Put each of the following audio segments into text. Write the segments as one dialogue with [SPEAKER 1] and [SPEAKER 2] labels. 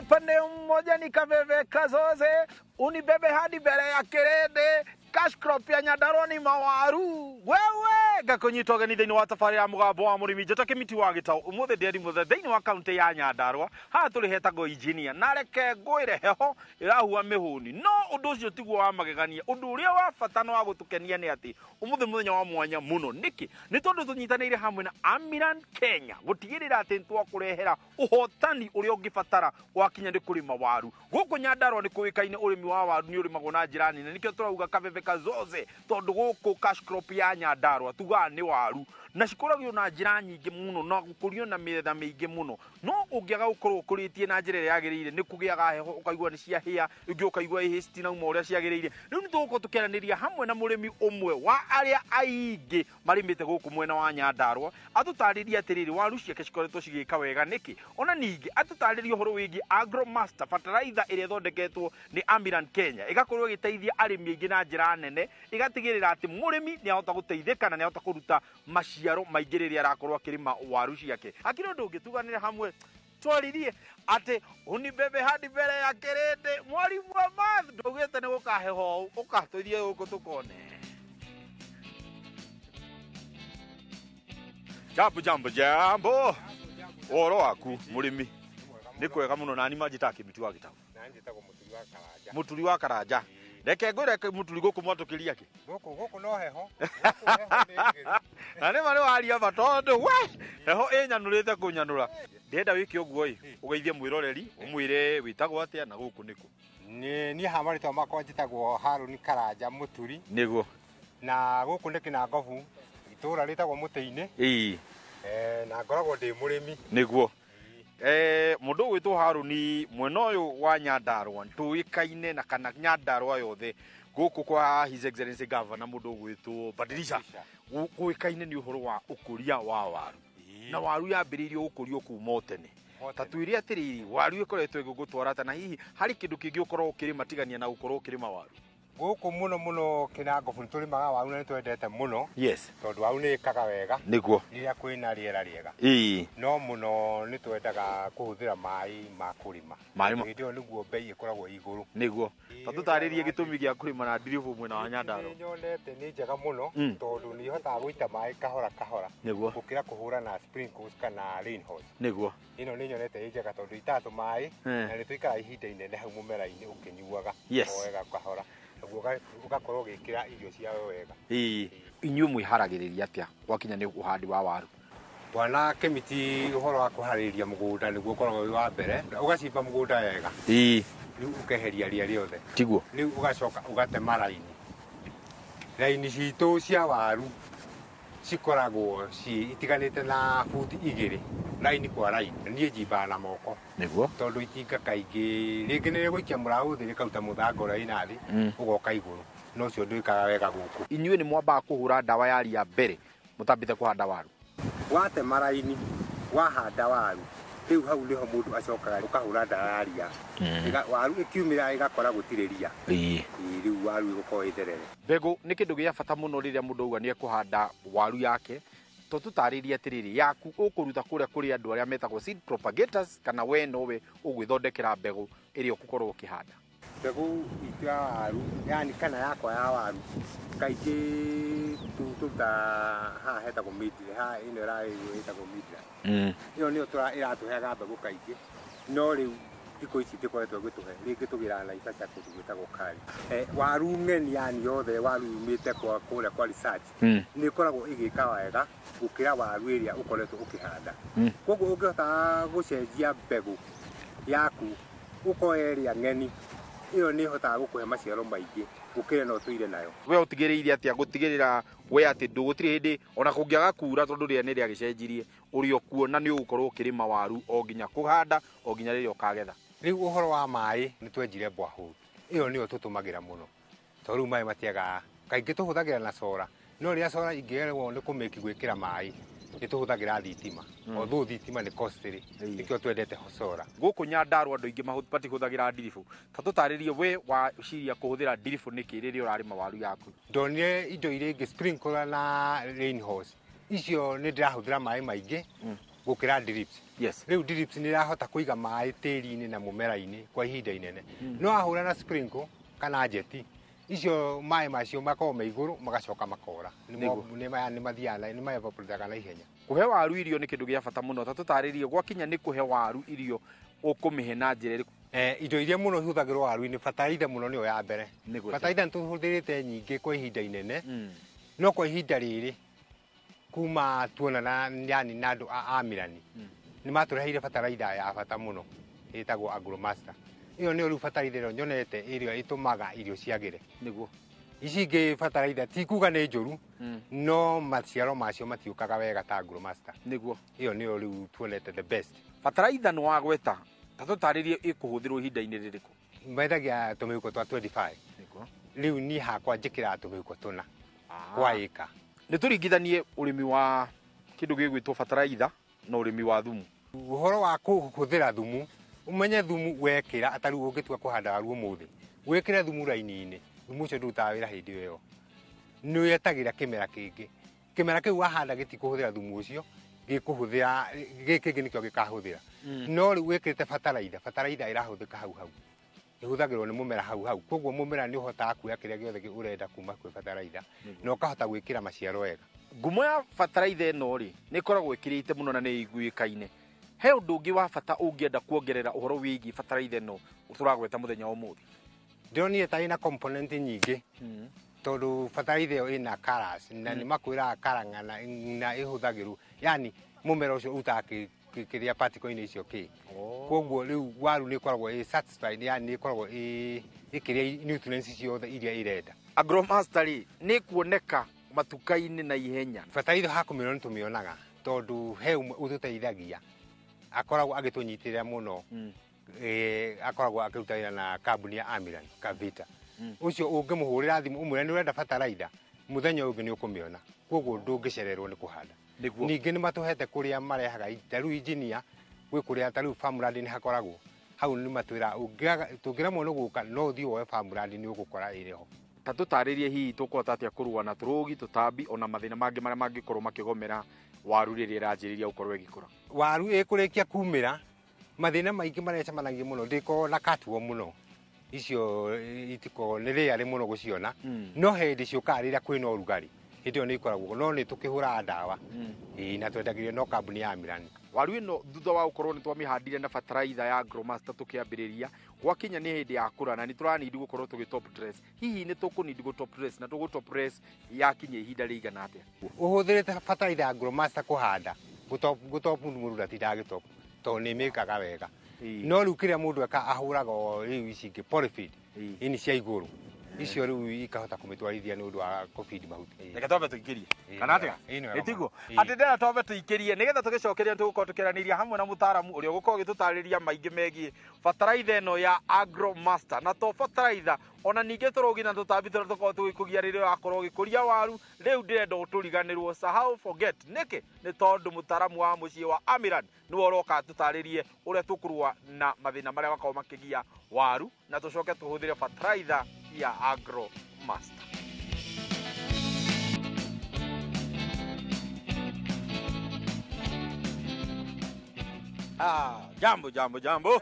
[SPEAKER 1] upande mmoja nikaveveka zoze, unibebe hadi mbele ya kirende, cash crop ya Nyandarua ni mawaru. Wewe gakonyitoga ni thini wa tafari ya mugambo wa mũrĩmi njata kimiti wa gitau umuthe nderi muthe thini wa kaunti ya Nyandarua ha tuli hetagwo engineer na reke ngwire heho irahua mihuni no undu ucio tiguo wa magegania undu uria wa bata no wa gutukenia ni ati umuthe muthenya wa mwanya muno niki ni tondu tunyitanire hamwe na Amiran Kenya gutigirira ati twakurehera uhotani uria ungibatara wakinya ndi kurima waru guku Nyandarua ni kuikaine urimi wa waru ni urimagwo na njira nene nikio turauga kaveveka zoze tondu guku cash crop ya Nyandarua tuga ni waru na cikoragio na njira nyingi muno na gukurio na mithetha mingi muno no ungiaga gukorwo kuritie na njira yagirire ni kugiaga heho ukaigua ni cia hia ingi ukaigua histi na umo uria ciagirire riu ni tuguko tukiraniriria hamwe na murimi umwe wa aria aingi marimite guku mwena wa Nyandarua atutariria atiriri waru ciake cikoretwo cigika wega niki ona ningi atutariria uhoro wigi Agro Master Fertilizer iria thondeketwo ni Amiran Kenya igakorwo igiteithia arimi aingi na njira nene igatigirira ati murimi ni ahota guteithika na ni ahota kuruta maciaro maingiriria arakorwo akirima waru ciake akiri undu ungituganira hamwe twaririe ati unibebe hadi mbere ya kirende mwarimu wa math ndugite ni gukaheho ukatoithie guku tukone jambo oro waku murimi ni kwega muno nani majitaki mitu wa gitabu
[SPEAKER 2] nani njitagwo
[SPEAKER 1] muturi wa karanja reke ngwire muturi guku mwatukiria ki
[SPEAKER 2] guku no heho
[SPEAKER 1] na ni mari waria batondu we heho inyanurite kunyanura ndenda wiki uguo ugeithie mwiroreri umwire witagwo atia na guku niku
[SPEAKER 2] ni hamarito makwa njitagwo Haruni Karanja muturi
[SPEAKER 1] niguo
[SPEAKER 2] na guku ni Kinangovu itura ritagwo Muteini na ngoragwo ndi murimi
[SPEAKER 1] niguo mundu witwo Haruni mwena uyu wa Nyandarua tuikaine na kana Nyandarua yothe guku kwa His Excellency Governor mundu witwo Badilisha kuikaine ni uhoro wa ukuria wa waru na waru yambiririo ukurio kuma tene tatuiria atiriri waru ikoretwo igugutwara na hihi hari kindu kingi ukorwo ukirima tigania na ukorwo ukirima waru
[SPEAKER 2] guku muno Kinangovu turimaga waru na twendete muno
[SPEAKER 1] yes
[SPEAKER 2] tondu waru ni ikaga wega
[SPEAKER 1] niguo
[SPEAKER 2] riria kwina riera riega no muno ni twendaga kuhuthira mai ma kurima ndio niguo bei ikoragwo iguru
[SPEAKER 1] niguo tatutaririe gitumi gia kurima na ndirifu mwena wa Nyandarua
[SPEAKER 2] nyonete ni njega muno tondu ni hotaga guita mai kahora gukira kuhura na sprinkles kana rain hose
[SPEAKER 1] niguo
[SPEAKER 2] ino ni nyonete njega tondu itatu mai na ni tuikara ihinda inene hau mumera-ini ukinyuaga wega kahora ugakorwo gikira irio ciao wega
[SPEAKER 1] inyu mwiharagiriria atia gwakinya ni uhandi wa waru
[SPEAKER 2] bwana kemiti uhoro wa kuhaririria mugunda niguo ukoragwo wa mbere ugacimba mugunda wega riu ukeheria ria riothe
[SPEAKER 1] tiguo
[SPEAKER 2] riu ugacoka ugatema raini citu cia waru cikoragwo itiganite na futi 2 raini kwa raini nie njimbaga na moko
[SPEAKER 1] niguo
[SPEAKER 2] tondu itinga kaingi ringi ni guikia murau thi rikauta muthango raini nathi ugoka iguru no cio nduikaga wega guku
[SPEAKER 1] inyue ni mwambaga kuhura ndawa ya ria mbere mutambite kuhanda waru
[SPEAKER 2] watema raini wahanda waru riu hau niho mundu acokaga ukahura ndawa ya ria waru ikiumira igakora gutire ria riu waru igukorwo itherere
[SPEAKER 1] mbegu ni kindu gia bata muno riria mundu auga ni ekuhanda waru yake tutaririe atiriri yaku ukuruta kuria kuri andu aria metagwo seed propagators kana we nowe ugwithondekera mbegu iria ukukorwo ukihanda
[SPEAKER 2] mbegu itu ya waru yani kana yakwa ya waru kaingi tuta ha hetagwo midle ha ino rai hetagwo midle iyo ni iratuheaga mbegu kaingi no riu tiko ici tikoretwo gituhe ringi tugira na isaca kutugitagwo kari waru ng'eni yani yothe waru umite kwa kuria kwa research ni koragwo igika wega gukira waru iria ukoretwo ukihanda koguo ungihota gucenjia mbegu yaku ukoeria ng'eni iyo ni hotaga gukuhe maciaro maingi gukire no tuire nayo
[SPEAKER 1] we utigiriire atia gutigirira we ati ndugutiri hindi ona kungiaga kura tondu ria ni ria gicenjirie urio kuona ni ugukorwo ukirima waru o nginya kuhanda o nginya riria ukagetha
[SPEAKER 2] riu uhoro wa mai ni twenjire borehole iyo niyo tutumagira muno tondu mai matiaga kaingi tuhuthagira na sora no ria sora ingigerwo ni kumeki gwikira mai ni tuhuthagira thitima although thitima ni costly nikio twendete sora
[SPEAKER 1] guku Nyandarua andu ingi mahutipati huthagira ndirifu tatutaririe we wa ciria kuhuthira ndirifu niki riria urarima waru yaku
[SPEAKER 2] ndonire indo iria ingi sprinkler na rain hose icio ni ndirahuthira mai maingi gukira drips.
[SPEAKER 1] Yes.
[SPEAKER 2] Riu drips ni rahota kuiga mai tiri-ini na mumera-ini kwa ihinda inene. No ahura na sprinkle kana jet icio mai macio makoo me iguru magacoka makora ni mathiana ni ma evaporate kana ihenya.
[SPEAKER 1] Kuhe waru irio ni kindu gia bata muno, ta tutaririe gwakinya ni kuhe waru irio ukumihe na njira iriku.
[SPEAKER 2] Indo iria muno ihuthagirwo waru ni fertilizer muno ni ya mbere. Fertilizer tuhuthirite nyingi kwa ihinda inene. No kwa ihinda riri kuma tuonana yani na andu a Mirani ni matureheire fertilizer ya bata muno itagwo Agro Master. Iyo ni ru fertilizer nyonete irio itumaga irio ciagire
[SPEAKER 1] Niguo
[SPEAKER 2] ici ingi fertilizer ti kuga ni njuru no maciaro macio matiukaga wega ta Agro Master.
[SPEAKER 1] Niguo
[SPEAKER 2] iyo ni ru tuonete the best.
[SPEAKER 1] Fertilizer no wagweta ta tutaririe ikuhuthirwo ihinda-ini ririku.
[SPEAKER 2] Mendagia tumiuko twa 25.
[SPEAKER 1] Niguo
[SPEAKER 2] Riu ni hakwa njikira tumiuko tuna kwa ika.
[SPEAKER 1] Ni turingithanie urimi wa kindu gigwitwo fertilizer na urimi wa thumu.
[SPEAKER 2] Uhoro wa kuhuthira thumu umenye thumu wekira atari ungitua kuhanda waru umuthi wekira thumu raini-ini thumu ucio ndutaga wira hindi iyo ni wetagira kimera kingi kiu wahanda gitikuhuthira thumu ucio gikuhuthira giki nikio gikahuthira no riu wekirite fertilizer irahuthika hau ihuthagirwo ni mumera hau koguo mumera ni uhotaga kuya kiria giothe urenda kuma kwi fertilizer no ukahota gwikira maciaro wega.
[SPEAKER 1] Ngumo ya fertilizer ino ri ni koragwo ikirite muno na ni iguikaine. He undu ungi wa bata ungienda kuongerera uhoro wigi fertilizer ino turagweta muthenya umuthi?
[SPEAKER 2] Ndionire ta ina component nyingi tondu fertilizer ina colors na ni makwira karangana na ihuthagirwo yani mumera ucio utaki kiria particle icio ki koguo riu waru ni koragwo satisfied yani ni koragwo ikiria nutrients ciothe iria irenda.
[SPEAKER 1] Agro Master ni kuoneka matuka-ini na ihenya.
[SPEAKER 2] Fertilizer hakumiro ni tumionaga tondu he ututeithagia akoragwo agitunyitirira muno akoragwo akiruta wira na kambuni ya Mirani Kavita ucio ungimuhurira thimu umwe ni urenda fertilizer muthenya ungi ni ukumiona koguo ndungicererwo ni kuhanda. Ningi ni matuhete kuria marehaga taru engineer gwi kuria taru farmland ni hakoragwo hau ni matwira tungiremwo ni guka no thio we farmland ni ugukora iriho.
[SPEAKER 1] Ta tutaririe hihi tukuhota atia kurua na turugi tutambi ona mathina mangi maria mangikorwo makigomera waru riria iranjiriria gukorwo igikura.
[SPEAKER 2] Waru ikurikia kumira mathina maingi marecemanagia muno ndiko na katuo muno icio itiko ni riari muno guciona no hindi ciuka riria kwina urugari hindi yo ni ikoragwo no ni tukihura ndawa na twendagirio no kambuni ya Mirani.
[SPEAKER 1] Waru ino thutha wa gukorwo ni twamihandire na fertilizer ya Agro Master tukiambiriria gwakinya ni hindi ya kura na ni turanidi gukorwo tugi top dress. Hihi ni tukunidi go top dress na tugu top dress yakinya ihinda rigana atia?
[SPEAKER 2] Uhuthirite fertilizer ya Agro Master kuhanda gutop murura ti dagitop to ni mekaga wega no riu kiria mundu eka ahuraga riu ici ngi polyfeed ini cia iguru icio riu ikahota kumitwarithia ni undu wa kufeed mahuti.
[SPEAKER 1] Reke twambe tuikirie kana atia etigo ati ndera twambe tuikirie nigetha tugicokeria tugukorwo tukiraniria hamwe na mutaramu uria ugukorwo gitutariria maingi megie fertilizer ino ya Agro Master na to fertilizer ona ninge turugi na tutambi turia tukorwo tugikugia riria akorwo gikuria waru riu ndirenda uturiganirwo sahau forget niki ni tondu mutaramu wa mucie wa Amiran ni woroka tutaririe uria tukurua na mathina maria makorwo makigia waru na tucoke tuhuthire fertilizer ya Agro Master. Jambo.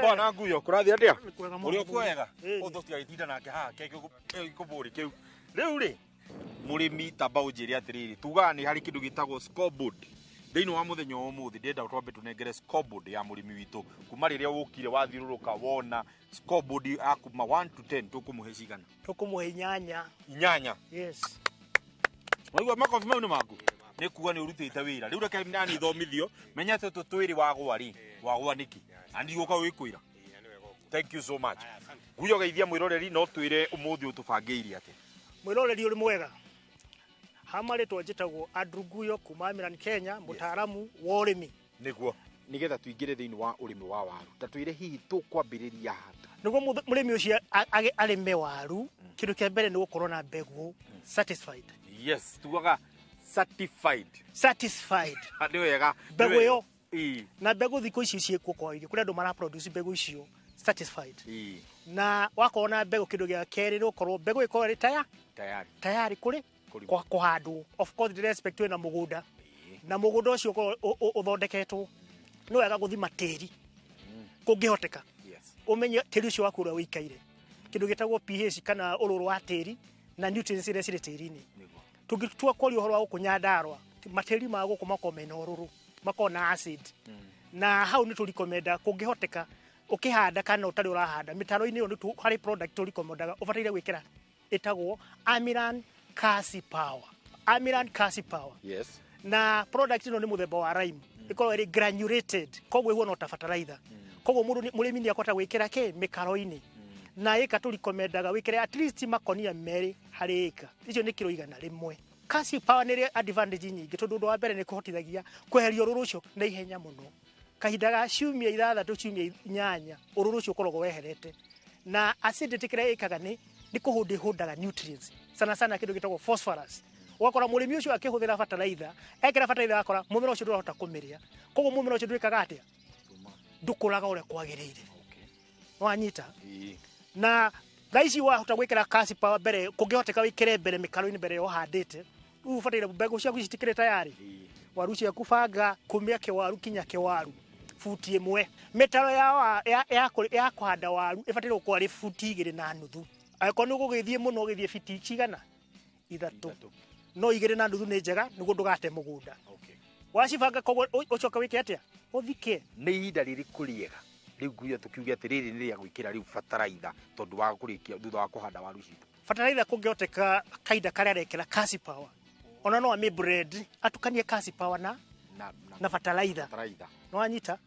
[SPEAKER 1] Bwana nguyo kurathi atia? Urio kwega. Ututia itinda nake ha keke ikuburi kiu. Riu ri murimi tamba unjiri atiriri tuga ni hari kindu gitagwo scoreboard. Thiini wa muthenya umuthi ndenda twambe tunengere scoreboard ya murimi witu kuma riria ukire wathiruruka wona scoreboard akuma 1 to 10 tukumuhe cigana?
[SPEAKER 3] Tukumuhe 8.
[SPEAKER 1] 8.
[SPEAKER 3] Yes.
[SPEAKER 1] Waigua makofi mau ni maku? Ni kuga ni urutite wira. Riu reke ndani thomithio menya tutu twiri wagwa niki. Andi uka wikwira. Thank you so much. Guyo geithia mwiroreri no twire umuthi utubangiire ate.
[SPEAKER 3] Mwiroreri uri mwega. Hamare twajitagwo Andruguyo kuma Mirani Kenya mutaramu wa urimi.
[SPEAKER 1] Niguo nigetha tuingire thiini wa urimi wa waru. Ta twire hihi tukwambiriria hata.
[SPEAKER 3] Niguo murimi ucio arime waru kindu kia mbere ni gukorwo na mbegu satisfied.
[SPEAKER 1] Yes, tugaga satisfied. Andi wega.
[SPEAKER 3] Mbegu yo. Na mbegu thiko icio ciekwo kwa irio kuria andu mara produce mbegu icio satisfied. Na wakona mbegu kindu gia keri ni gukorwo mbegu ikorwo ri tayari kuri kuhandwo. Of course the respect we na mugunda na mũgũnda ũcio ũthondeketwo no wega gũthima tĩri kũngĩhoteka ũmenye tĩri ũcio waku ũrĩa ũikaire kĩndũ gĩtagwo pH kana ũrũrũ wa tĩri na nutrients iria cirĩ tĩri-inĩ tũngĩtua kwaria ũhoro wa gũkũ Nyandarua matĩri ma gũkũ makoragwo mena ũrũrũ makoragwo na acid na hau nĩ tũrekomenda kũngĩhoteka ũkĩhanda kana ũtarĩ ũrahanda mĩtaro-inĩ ĩyo nĩ harĩ product tũrekomendaga ũbataire gwĩkĩra ĩtagwo amilan calci power na product ĩno nĩ mũthemba wa rime ĩkoragwo ĩrĩ granulated koguo ĩhuana ta fertilizer koguo mũrĩmi nĩ akota gwĩkĩra mĩkaro-inĩ na ĩka tũrekomendaga wĩkĩre at least makonia merĩ harĩ ĩka icio nĩ kilo 100 calci power nĩ advantage nyingĩ tondũ ũndũ wa mbere nĩ kũhotithagia kweheria ũrũrũ ũcio na ihenya mũno kahinda ga ciumia 6 ciumia 8 ũrũrũ ũcio ũkoragwo weherete na acidity kĩrĩa ĩkaga nĩ kũhũndaga nutrients sana kĩndũ gĩtagwo phosphorus wakora mũrĩmi ũcio akĩhũthĩra fertilizer ekĩra fertilizer akora mũmera ũcio ndũrahota kũmĩrĩa koguo mũmera ũcio ndwĩkaga atĩa ndũkũraga ũrĩa kwagĩrĩire wanyita na thaici wahota gwĩkĩra calci power mbere kũngĩhoteka wĩkĩre mbere mĩkaro-inĩ mbere yo handĩte rĩu fertilizer mbegũ ciaku citikĩrĩ tayari waru ciaku banga kumia kĩwaru kinya kĩwaru futi 1 mĩtaro ya kũhanda waru ĩbataire gũkorwo arĩ futi 2.5 angĩkorwo nĩ ũgũgĩthiĩ mũno ũgĩthiĩ fiti cigana 3 no 2.5 nĩ njega nĩguo ndũgate mũgũnda wacibanga koguo ũcoka wĩke atĩa ũthike
[SPEAKER 1] nĩ ihinda rĩrĩkũ rĩega rĩu nguya tũkiuge atĩ rĩrĩ nĩ rĩa gwĩkĩra rĩu fertilizer tondũ wa kũrĩkia thutha wa kũhanda waru citũ
[SPEAKER 3] fertilizer kũngĩhoteka kahinda karĩa arekĩra calci power ona no blend atukanie calci power na fertilizer no anyita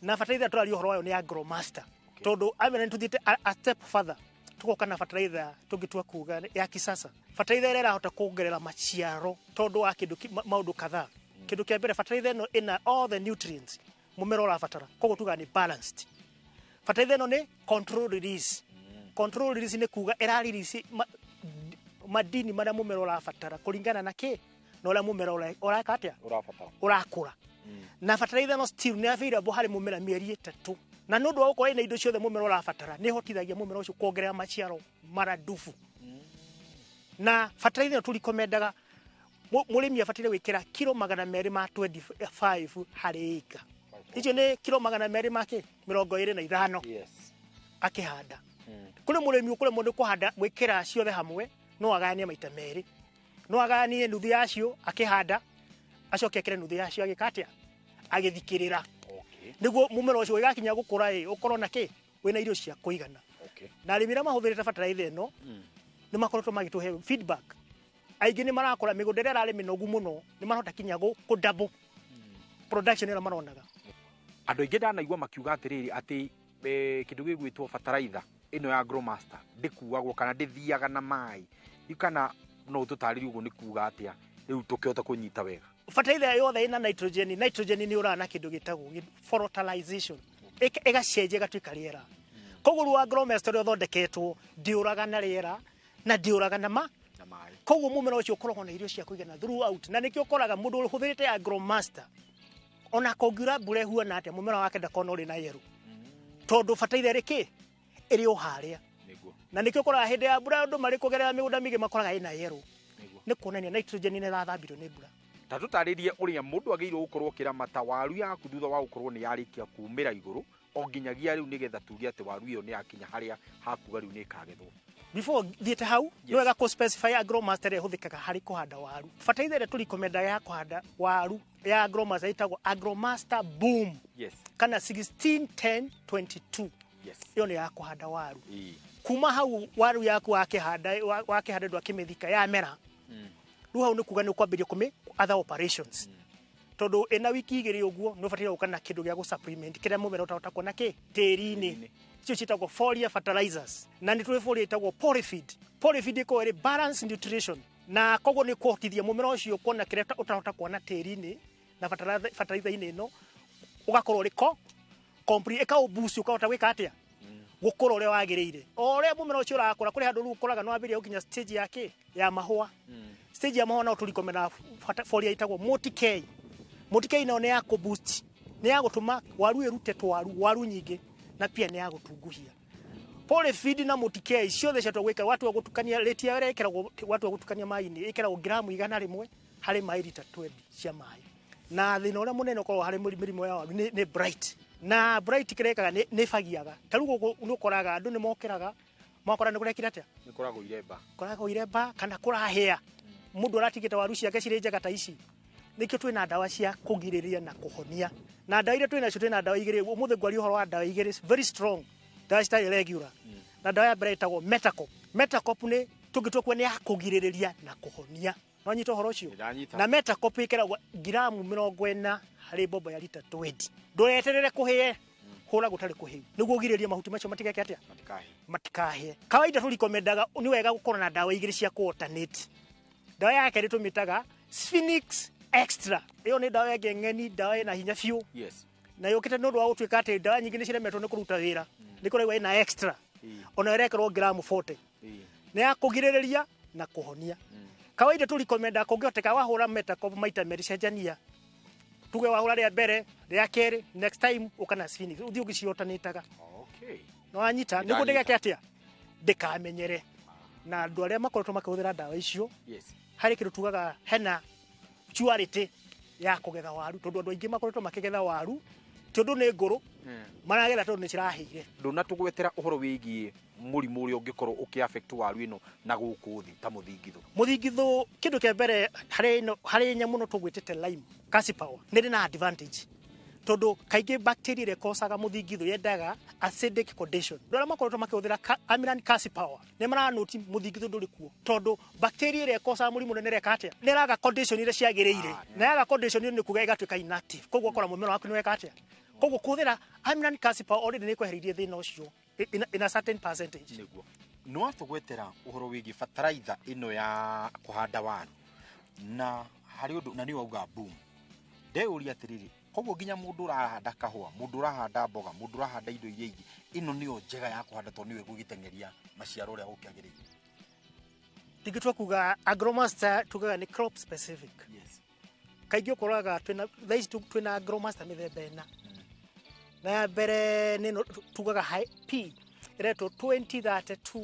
[SPEAKER 3] na fertilizer tũraria ũhoro wayo nĩ Agro master tondũ amena nĩtũthiĩte a step further tugoka na fertilizer tũngĩtua kuga ya kisasa fertilizer ĩrĩa ĩrahota kuongerera maciaro tondũ wa maũndũ kadhaa kĩndũ kĩa mbere fertilizer ĩno ina all the nutrients mũmera ũrabatara koguo tuga nĩ balanced fertilizer ĩno nĩ control release nĩ kuga ĩrarelease madini marĩa mũmera ũrabatara kũringana na na ũrĩa mũmera ũraka atĩa ũrakũra na fertilizer no still nĩ available harĩ mũmera mĩeri 3 na nĩ ũndũ wa gũkorwo ina indo ciothe mũmera ũrabatara nĩ hotithagia mũmera ũcio kuongerera maciaro maradufu na fertilizer tũrekomendaga mũrĩmi abataire gwĩkĩra kilo 225 harĩ ĩka icio nĩ kilo 225 akĩhanda kũrĩ mũrĩmi ũkũrĩ mũndũ kũhanda gwĩkĩra ciothe hamwe no aganie maita merĩ no aganie nuthu yacio akĩhanda acoke ekĩre nuthu yacio agĩkatia agĩthikĩrĩra nĩguo mũmera ũcio ũgakinya gũkũra ũkorwo na wĩna irio cia kũigana na arĩmi arĩa mahũthĩrĩte fertilizer ĩno nĩ makoretwo magĩtũhe feedback aingĩ nĩ marakora mĩgũnda ĩrĩa ĩrarĩ mĩnogu mũno nĩ marahota kinya double production ĩrĩa maronaga
[SPEAKER 1] andũ aingĩ ndanaigua makiuga atĩrĩrĩ atĩ kĩndũ gĩgwĩtwo fertilizer ĩno ya Agro master ndĩkuagwo kana ndĩthiaga na maĩ kana no ũtũtarĩrie ũguo nĩ kuga atĩa rĩu tũkĩhota kũnyita wega
[SPEAKER 3] fertilizer yothe ĩna nitrogen nĩ ũrana na kĩndũ gĩtagwo fertilization ĩgacenjia ĩgatuĩka rĩera koguo Agro master ũthondeketwo ndĩũraga na rĩera na ndĩũraga na maĩ koguo mũmera ũcio ũkoragwo na irio cia kũigana throughout na nĩkĩo ũkoraga mũndũ ũhũthĩrĩte Agro master ona kongira mbura ihuana atĩa mũmera wake ndakona ũrĩ na yero tondũ fertilizer ĩrĩ o harĩa na nĩkĩo ũkoraga hĩndĩ ya mbura andũ marĩ kũgerera mĩgũnda mĩingĩ makoraga ĩna yero nĩ kuonania nitrogen nĩ ĩrathambirwo nĩ mbura
[SPEAKER 1] ta tũtarĩrie ũrĩa mũndũ agĩrĩirwo gũkorwo kĩramata waru yaku thutha wa gũkorwo nĩ yarĩkia kumĩra igũrũ o nginyagia rĩu nĩgetha tuge atĩ waru ĩyo nĩ yakinya harĩa hakuga rĩu nĩ ĩkagethwo
[SPEAKER 3] before thiĩte hau nĩ wega kũ specify Agro master ĩrĩa ĩhũthĩkaga harĩ kũhanda waru fertilizer ĩrĩa tũrekomendaga ya kũhanda waru ya Agro master ĩtagwo Agro master boom kana 16-10-22 ĩyo nĩ ya kũhanda waru kuma hau waru yaku wakĩhanda ndũ akĩmĩthika yamera rĩu hau nĩ kuga nĩ ũkwambĩrĩria kũmĩ other operations tondũ ĩna wiki 2 ũguo nĩ ũbataire gũka na kĩndũ gĩa supplement kĩrĩa mũmera ũtahota kuona tĩri-inĩ icio ciĩtagwo foliar fertilizers na nĩ tũrĩ foliar ĩtagwo polyfeed ĩkoragwo ĩrĩ balanced nutrition na koguo nĩ kũhotithia mũmera ũcio kuona kĩrĩa ũtahota kuona tĩri-inĩ na fertilizer-inĩ ĩno ũgakorwo ũrĩ complete ĩkaũboost ũkahota gwĩka atĩa gũkũra ũrĩa wagĩrĩire o ũrĩa mũmera ũcio ũrakũra kũrĩ handũ rĩu ũkoraga no wambĩrĩria gũkinya stage ya mahũa stage ya mahũa no tũrekomenda foliar ĩtagwo multi-K ĩno nĩ ya kũboost nĩ ya gũtũma waru ĩrute waru nyingĩ na pia nĩ ya gũtunguhia polyfeed na multi-K ciothe ciatwa gwĩka watu wa gũtukania rate ya ĩkeragwo watu wa gũtukania maĩ-inĩ ĩkeragwo gramu 100 harĩ maĩ lita 20 cia maĩ na thina uria munene ukorwo hari mirimo ya waru ni bright na bright kirekaga ni fagiaga taru guku ni ukoraga andu ni mokiraga makora ni kurekira atia
[SPEAKER 1] ni koragwo iremba
[SPEAKER 3] kana kurahia mundu aratigita waru ciake cirĩ njega ta ici nikio twina ndawa cia kugiriria na kuhonia na ndawa iria twina ndawa igiri umuthe gwari uhoro wa ndawa igiri very strong ndawa cia regular na ndawa ya mbere itagwo metacop ni tungitwo ni ya kugiriria na kuhonia no nyito horo cio na metacop ikeragwo gramu 40 harĩ bomba ya lita 20 ndureterere kuhie hura gutari kuhiu niguo giriria mahuti macio matigeke atia matikahe kawaida tulikomendaga ni wega gukorwo na ndawa igiri cia alternate ndawa yake ri tumitaga Phoenix Extra iyo ni ndawa yake ng'eni ndawa ina hinya fiu na yokite no ndwa gutwika ati ndawa nyingi ni ciremetwo ni kuruta wira ni kuregwa ina extra ona irekerwo gramu 40 ni ya kugiriria na kuhonia kawaida tulikomenda kungihoteka wahura metacop maita meri cenjania tuge wahura ria mbere ria keri next time ukana Phoenix uthi ugiciotanitaga no anyita ni kundegeke atia ndikamenyere na andu aria makoretwo makihũthĩra ndawa icio hari kindu tugaga hena purity ya kugetha waru tondu andu aingi makoretwo makigetha waru tondu ni nguru maragetha tondu ni cirahire
[SPEAKER 1] nduna tugwetera uhoro wigie murimu uri ungikorwo ukiaffect waru ino na guku thi ta muthingitho
[SPEAKER 3] kindu kia mbere hari nyamu no tugwitite lime cassipower ni na advantage tondu kaingi bacteria ire kosaga muthingitho yendaga acidic condition ndora makoretwo makihũthĩra amilan cassipower ni maranoti muthingitho nduri kuo tondu bacteria ire kosaga murimu nene rekatia niraga condition ire ciagiriire na yaga condition ni kuga igatuika inactive koguo kora mumero waku ni wekatia koguo kuthira amilan cassipower already ni kweheririe thina ucio in a certain percentage
[SPEAKER 1] niguo no atugwetera uhoro wigi fertilizer ino ya kuhanda waru na hari undu na ni wauga boom de uri atiriri koguo ginya mundu urahanda kahua mundu urahanda mboga mundu urahanda indo iria ingi ino niyo njega ya kuhanda to niwe gugitengeria maciaro ria gukiagiriria
[SPEAKER 3] tigitwa kuga agromaster tugaga ni crop specific kaingi ukoraga twina agromaster mithemba ena na mbere ni tugaga high P ireto
[SPEAKER 1] 2032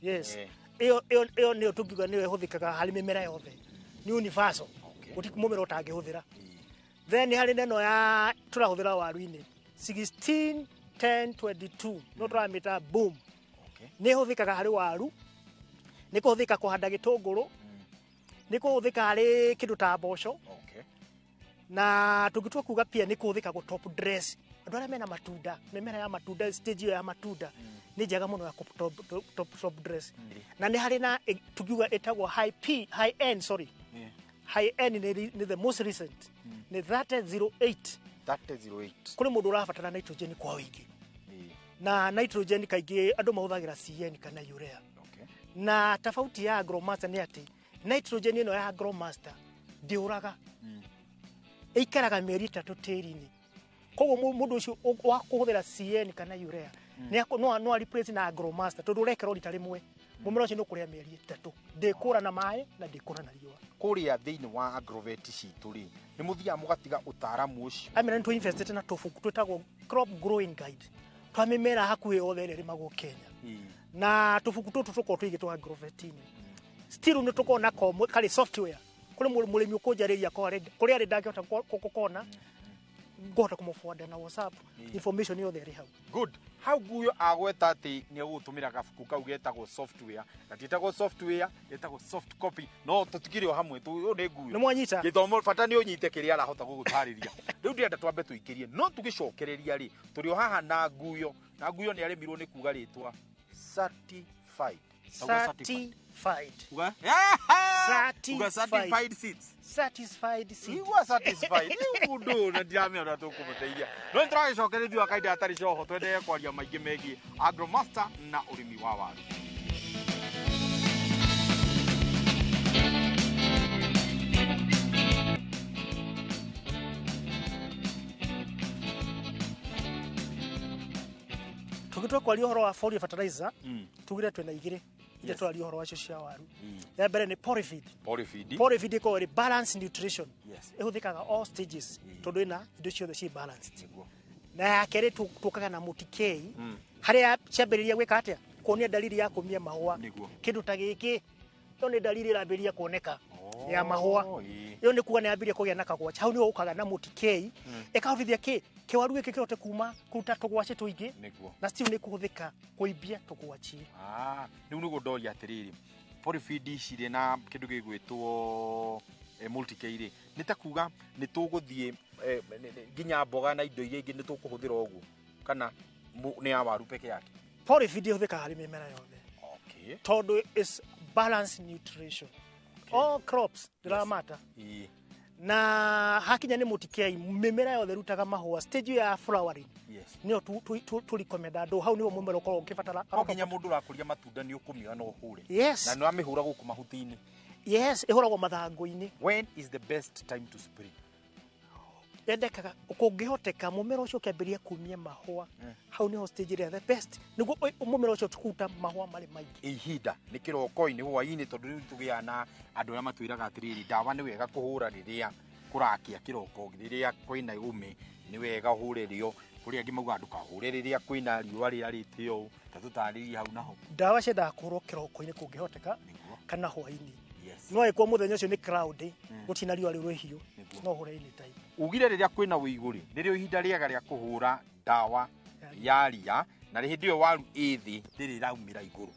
[SPEAKER 3] yes iyo ni tugiga ni huthikaga hari mimera yothe ni universal guti mumera utangihuthira then hari neno ya turahuthira waru-ini 16 10 22 no turamita boom ni huthikaga hari waru ni kuhuthika kuhanda gitunguru ni kuhuthika hari kindu ta mboco na tugitwa kuga pia ni kuhuthika go top dress andu aria mena matunda mimera ya matunda stage ya matunda ni njega muno ya top dress na ni hari na tugiuga etagwo high end high end ni the most recent ni 3008 kuri mundu urabatara nitrogen kwa wingi na nitrogen kaingi andu mahuthagira CN kana urea na tofauti ya agromaster ni ati nitrogen ino ya agromaster ndiuraga ikaraga mieri 3 tiri-ini koguo mundu ucio wa kuhuthira CN kana urea no replace na agromaster tondu urekera rita rimwe mumero ucio no kuria mieri 3 ndikura na mai na ndikura na riua
[SPEAKER 1] kuria thiini wa agrovet citu ri ni muthia mugatiga utaramu ucio
[SPEAKER 3] amena ntu invest na tofuku twetagwo crop growing guide twa mimera hakuhi othe iri mago Kenya na tofuku tutu tuko twigitwa agrovetini still ni tukona kali software kuri murimi ukunjariria kuri ari ndangihota kukona ngota kumuforward na WhatsApp information yothe iri hau
[SPEAKER 1] good how guyo agweta ati ni ugutumira gafuku kau getagwo software gatitagwo software getagwo soft copy no tutikire hamwe tu ni guyo
[SPEAKER 3] ni mwanyita
[SPEAKER 1] githomo fata ni unyite kiria arahota gugutariria riu ndienda twambe tuikirie no tugicokereria ri turi o haha na guyo ni arimirwo ni kuga ritwa certified
[SPEAKER 3] Uga
[SPEAKER 1] certified seeds Igwa satisfied Udo na ndiame ora tukumuteithia no ntragicokereria akaida atari coho twendeye kwaria maingi megi agromaster na urimi wa waru
[SPEAKER 3] tugitwa kwaria horo wa foliar fertilizer tugire twena igire ije twari horo wacio cia waru ya mbere ni porifeed ko ri balanced nutrition ihuthikaga all stages tondu ina indo ciothe ci balanced na ya kere tukaga na mutikei haria ciambiriria gwika atia kuonia dalili ya kumia mahua kindu ta giki yo nĩ dalili ĩrambĩrĩria kuoneka ya mahũa yo nĩ kuga nĩ yambĩrĩria kũgĩa na kagwaci hau nĩho ũkaga na mũtikei ĩkahotithia kĩwaru gĩkĩ kĩhote kũruta tũgwaci tũingĩ na still nĩ kũhũthĩka kũimbia tũgwaci
[SPEAKER 1] rĩu nĩguo ndoria atĩrĩrĩ polyfeed cirĩ na kĩndũ gĩgwĩtwo multi-K nĩ ta kuga nĩ tũgũthiĩ nginya mboga na indo iria ingĩ nĩ tũkũhũthĩra ũguo kana nĩ ya waru peke yake
[SPEAKER 3] polyfeed ĩhũthĩkaga harĩ mĩmera yothe tondũ is balanced nutrition all crops ndĩramata na hakinya nĩ mũtikei mĩmera yothe rutaga mahũa stage ya flowering nĩyo tũrecommend andũ hau nĩho mũmera ũkorwo ũkĩbatara
[SPEAKER 1] nginya mũndũ ũrakũria matunda nĩ ũkũmĩoya no ũhũre
[SPEAKER 3] na
[SPEAKER 1] nĩ wamĩhũra gũkũ mahuti-inĩ
[SPEAKER 3] ĩhũragwo mathangũ-inĩ
[SPEAKER 1] when is the best time to spray
[SPEAKER 3] endekaga kũngĩhoteka mũmera ũcio ũkĩambĩrĩria kumia mahũa hau nĩho stage ĩrĩa the best nĩguo mũmera ũcio tũkuta mahũa marĩ maingĩ
[SPEAKER 1] ihinda nĩ kĩroko-inĩ hwaĩ-inĩ tondũ rĩu tũgĩa na andũ arĩa matwĩraga atĩrĩrĩ ndawa nĩ wega kũhũra rĩrĩa kũrakia kĩroko rĩrĩa kwĩna ũme nĩ wega ũhũre rĩo kũrĩa angĩ mauga ndũkahũre rĩrĩa kwĩna riũa rĩarĩte ũũ ta tũtarĩrie hau naho
[SPEAKER 3] ndawa ciendaga kũhũrwo kĩroko-inĩ kũngĩhoteka kana hwaĩ-inĩ no ĩkwo mũthenya ũcio nĩ cloud gũtina riũa rĩu rĩhiũ no ũhũre anytime
[SPEAKER 1] ugire rĩrĩa kwĩna ũigũ rĩrĩo ihinda rĩega rĩa kũhũra ndawa ya ria na hĩndĩ ĩyo waru ĩthĩ ndĩrĩ ĩraumĩra igũrũ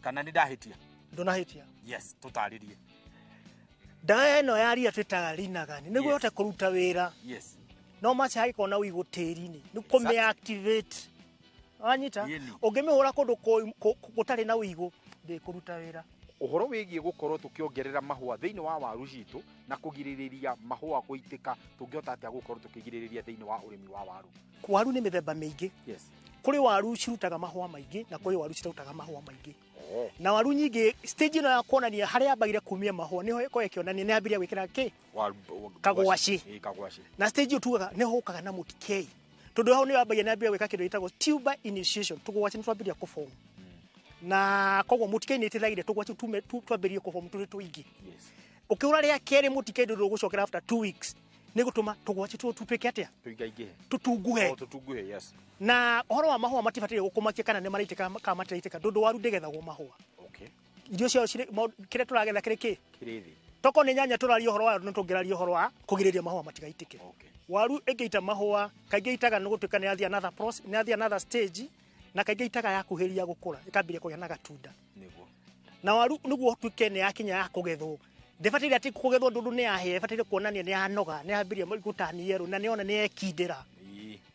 [SPEAKER 1] kana nĩ ndahĩtia
[SPEAKER 3] ndũnahĩtia
[SPEAKER 1] tũtarĩrie
[SPEAKER 3] ndawa ĩno ya ria twĩtaga linagani nĩguo yote kũruta wĩra no maci hagĩkorwo na ũigũ tĩri-inĩ nĩ kũmĩactivate wanyita ũngĩmĩhũra kũndũ gũtarĩ na ũigũ ndĩkũruta wĩra
[SPEAKER 1] ũhoro wĩgiĩ gũkorwo tũkĩongerera mahũa thĩinĩ wa waru citũ na kũgirĩrĩria mahũa gũitĩka tũngĩhota atĩa gũkorwo tũkĩgirĩrĩria thĩinĩ wa ũrĩmi wa waru
[SPEAKER 3] waru nĩ mĩthemba mĩingĩ kũrĩ waru cirutaga mahũa maingĩ na kũrĩ waru cirutaga mahũa maingĩ na waru nyingĩ stage ĩno ya kuonania harĩa yambagĩrĩria kumia mahũa nĩho ĩkoragwo ĩkĩonania nĩ yambĩrĩria gwĩkĩra kagwaci na stage ĩyo tugaga nĩho ũkaga na mũtikei tondũ hau nĩ yambagĩrĩria nĩ yambĩrĩria gwĩka kĩndũ gĩtagwo tuber initiation tũgwaci nĩ twambĩrĩria kũboma na koguo mũtikei nĩ ĩteithagĩrĩria tũgwaci twambĩrĩrie kũboma tũrĩ tũingĩ ũkĩhũra rĩa kerĩ mũtikei ndũrĩ gũcokera after 2 weeks nĩ gũtũma tũgwaci tũtuĩke atĩa tũtunguhe na ũhoro wa mahũa matibataire gũkũmakia kana nĩ maraitĩka kana matiraitĩka tondũ waru ndĩgethagwo mahũa irio ciao kĩrĩa tũragetha kĩrĩ kĩ toko nĩ nyanya tũraria ũhoro wa nĩ tũngĩraria ũhoro wa kũgirĩrĩria mahũa matigaitĩke waru ĩngĩita mahũa kaingĩ itaga nĩ gũtuĩka nĩ yathia another process nĩ yathia another stage na kaingĩ itaga yakuhĩria gũkũra ĩkambĩrĩria kũgĩa na gatunda na waru nĩguo tuĩke nĩ yakinya ya kũgethwo ndĩbataire atĩ kũgethwo ndũndũ nĩ yahĩa ĩbataire kuonania nĩ yanoga nĩ yambĩrĩria gũtani yerũ na nĩona nĩ yekindĩra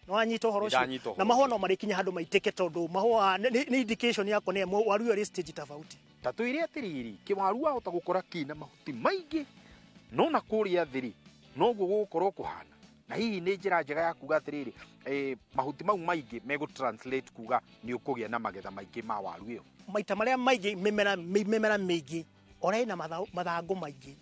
[SPEAKER 3] no anyita ũhoro ũcio na mahũa no marĩkinya handũ maitĩke tondũ mahũa nĩ indication ya kuonania waru ĩyo ĩrĩ stage tofauti
[SPEAKER 1] ta twĩre atĩrĩrĩ kĩwaru wahota gũkora kĩna mahuti maingĩ no na kũrĩa thĩrĩ noguo gũgũkorwo kũhana na hihi nĩ njĩra njega ya kuga atĩrĩrĩ mahuti mau maingĩ megũ-translate kuga nĩ ũkũgĩa na magetha maingĩ ma waru ĩyo
[SPEAKER 3] maita marĩa maingĩ mĩmera mĩingĩ ũrĩ na mathangũ maingĩ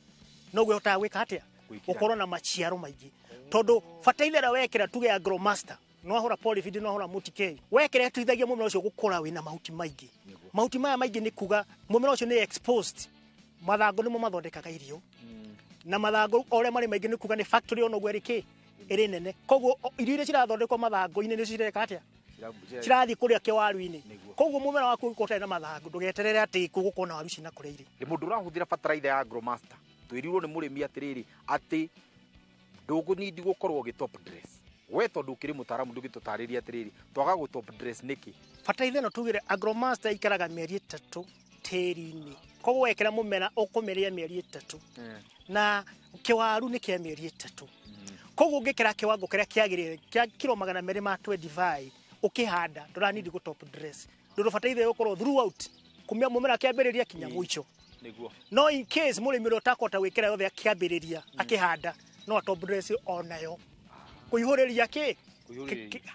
[SPEAKER 3] noguo ũhotaga gwĩka atĩa ũkorwo na maciaro maingĩ tondũ fertilizer wekĩra tuge Agro master no hora polyfeed no hora multi-K wekĩra ĩteithagia mũmera ũcio gũkũra wĩna mahuti maingĩ mahuti maya maingĩ nĩ kuga mũmera ũcio nĩ exposed mathangũ nĩmo mathondekaga irio na mathangũ ũrĩa marĩ maingĩ nĩ kuga nĩ factory ono gwe ĩrĩ nene koguo irio iria cirathondekwo mathangũ-inĩ nĩ cireka atĩa cirathiĩ kũrĩa kĩwaru-inĩ koguo mũmera waku ũkorwo na mathangũ ndũgeterere atĩ gũkorwo na waru cina kũrĩa irĩ
[SPEAKER 1] nĩ mũndũ ũrahũthĩra fertilizer ya Agro master twĩrirwo nĩ mũrĩmi atĩrĩrĩ atĩ ndũgũnindi gũkorwo ũgĩ-top dress we tondũ ũkĩrĩ mũtaaramu ndũgĩtũtarĩria atĩrĩrĩ twaga gũ-top dress nĩkĩ
[SPEAKER 3] fertilizer ĩno tugire Agro master ikaraga mĩeri 3 tĩri-inĩ koguo wekĩra mũmera ũkũmĩrĩa mĩeri 3 na kĩwaru nĩ kĩa mĩeri 3 koguo ũngĩkĩra kĩwango kĩrĩa kĩagĩrĩire kĩa kilo 225 ukihanda ndũranindi gũ-top dress ndũrũ fertilizer ũkorwo throughout kumia mũmera kĩambĩrĩria kinya mũico no in case mũrĩmi ũrĩa ũtakũhota gwĩkĩra yothe akĩambĩrĩria akĩhanda no top dress onayo kũihũrĩria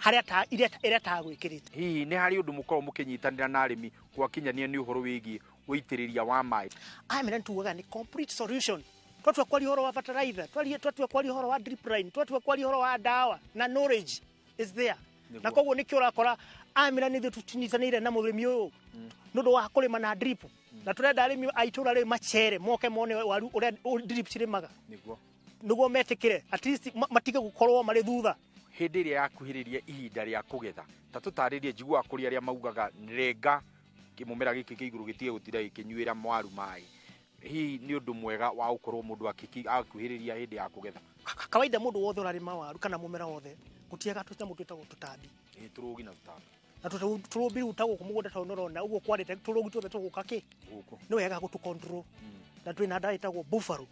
[SPEAKER 3] harĩa ĩrĩa tagwĩkĩrĩte
[SPEAKER 1] hihi nĩ harĩ ũndũ mũkorwo mũkĩnyitanĩra na arĩmi gwakinyania nĩ ũhoro wĩgiĩ wĩitĩrĩria wa maĩ
[SPEAKER 3] amena tugaga nĩ complete solution twatua kwaria ũhoro wa fertilizer twatua kwaria ũhoro wa drip line twatua kwaria ũhoro wa dawa na knowledge is there na koguo nĩkĩo ũrakora amena nĩ tũtinyitanĩire na mũrĩmi ũyũ nũndũ wa kũrĩma na drip na tũrenda arĩmi aitũra rĩu macere moke mone waru ũrĩa drip cirĩmaga nĩguo metĩkĩre at least matige gũkorwo marĩ thutha
[SPEAKER 1] hĩndĩ ĩrĩa yakuhĩrĩria ihinda rĩa kũgetha ta tũtarĩrie njiguaga kũrĩ arĩa maugaga renga kimumera giki kiiguru gitige gutira gikinyuira mwaru mai hi ni undu mwega wa gukorwo mundu akuhiriria hindi ya kugetha
[SPEAKER 3] kawaida mundu wothe urarima waru kana mumera wothe gutiega tunyamũ twĩtagwo tũtambi
[SPEAKER 1] turugi na tũtambi
[SPEAKER 3] na turubi utagwo kumugunda ta unorona uguo kwarite turugi tuothe tuguka ki
[SPEAKER 1] guku
[SPEAKER 3] no wega gutu control na twina ndawa itagwo buffalo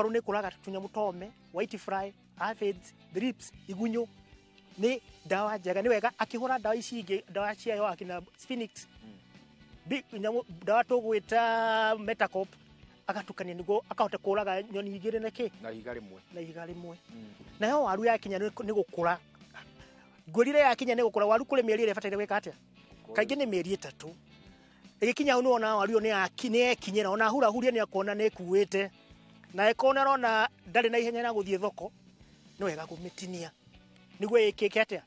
[SPEAKER 3] ni kuraga tunyamũ tome white fly aphids thrips igunyo ni ndawa njega ni wega akihura ndawa ici ingi ndawa ciayo akina spinix nyamũ ndawa tugwita metacop agatukania niguo akahota kuraga nyoni igire na ki
[SPEAKER 1] na ihiga rimwe
[SPEAKER 3] na yo waru yakinya ni gukura ngurire yakinya ni gukura waru kule mieri ile fatire weka atia kaingi ni mieri 3 igikinya hau nuona waru yo ni ekinyira ona hura huria ni akona ni kuwite na ekona rona ndari na ihenya na guthie thoko no wega kumitinia niguo ikike atia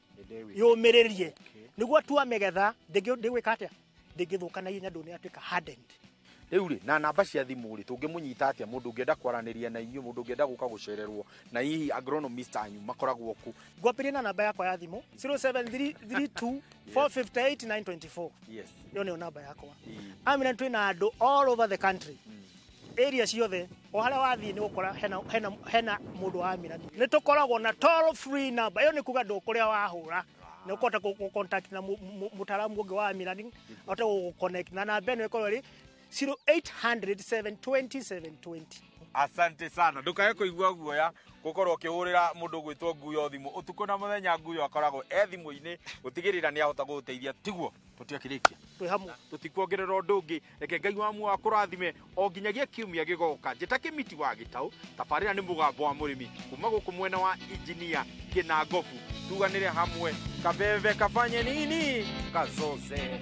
[SPEAKER 3] yumiririe niguo tu amegetha ndigwika atia ndigithuka na ihenya ndone atuika hardened
[SPEAKER 1] riu ri na namba cia thimu ri tungimunyita atia mundu ungienda kwaraniria na inyu mundu ungienda guka gucererwo na hihi agronomist anyu makoragwo ku
[SPEAKER 3] ngwapire na namba yakwa ya thimu 0732458924
[SPEAKER 1] yes
[SPEAKER 3] yo ni namba yakwa amina twina andu all over the country area ciothe o haria wathii ni gukora hena mundu wa amina ni tukoragwo na toll free number yo ni kuga ndo kuria wahura ni ukota ku contact na mutaramu ungi wa amina ni ota ku connect na namba eno ikorwo ri 0800-720-720.
[SPEAKER 1] Asante sana ndukaye kuigua guoya gukorwo ukihurira mundu gwitwo Nguyo thimu utuko na muthenya Nguyo akoragwo thimu-ini gutigirira ni ahota guteithia tiguo tutiakirikia
[SPEAKER 3] twi hamwe
[SPEAKER 1] tutikuongerera undu ungi reke Ngai wa muo akurathime o nginyagia kiumia gigoka njeta kimiti wa Gitau tabarira ni mugambo wa murimi kuma guku mwena wa engineer Kinangofu tuganire hamwe kabeve kafanye nini kazoze